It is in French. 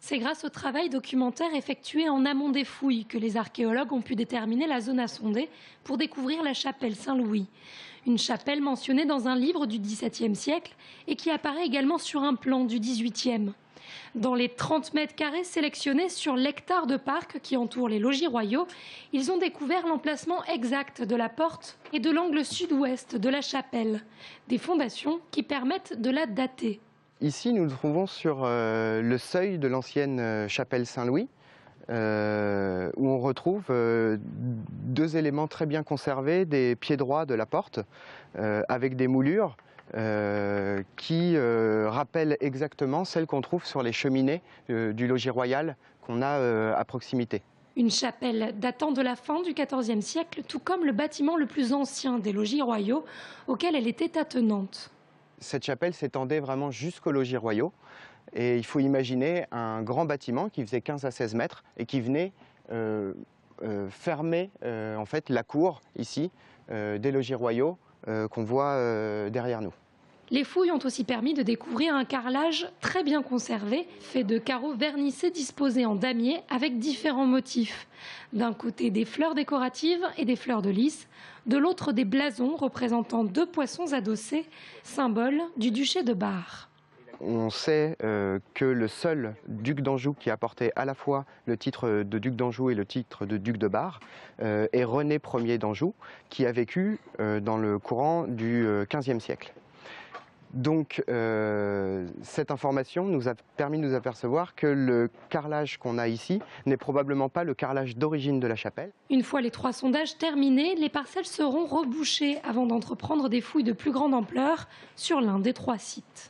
C'est grâce au travail documentaire effectué en amont des fouilles que les archéologues ont pu déterminer la zone à sonder pour découvrir la chapelle Saint-Louis. Une chapelle mentionnée dans un livre du XVIIe siècle et qui apparaît également sur un plan du XVIIIe. Dans les 30 mètres carrés sélectionnés sur l'hectare de parc qui entoure les logis royaux, ils ont découvert l'emplacement exact de la porte et de l'angle sud-ouest de la chapelle, des fondations qui permettent de la dater. Ici, nous nous trouvons sur le seuil de l'ancienne chapelle Saint-Louis, où on retrouve deux éléments très bien conservés, des pieds droits de la porte, avec des moulures qui rappellent exactement celles qu'on trouve sur les cheminées du logis royal qu'on a à proximité. Une chapelle datant de la fin du XIVe siècle, tout comme le bâtiment le plus ancien des logis royaux auquel elle était attenante. Cette chapelle s'étendait vraiment jusqu'aux logis royaux et il faut imaginer un grand bâtiment qui faisait 15 à 16 mètres et qui venait fermer en fait la cour ici des logis royaux qu'on voit derrière nous. Les fouilles ont aussi permis de découvrir un carrelage très bien conservé, fait de carreaux vernissés disposés en damier avec différents motifs. D'un côté des fleurs décoratives et des fleurs de lys, de l'autre des blasons représentant deux poissons adossés, symbole du duché de Bar. On sait que le seul duc d'Anjou qui a porté à la fois le titre de duc d'Anjou et le titre de duc de Bar est René Ier d'Anjou, qui a vécu dans le courant du XVe siècle. Donc cette information nous a permis de nous apercevoir que le carrelage qu'on a ici n'est probablement pas le carrelage d'origine de la chapelle. Une fois les 3 sondages terminés, les parcelles seront rebouchées avant d'entreprendre des fouilles de plus grande ampleur sur l'un des 3 sites.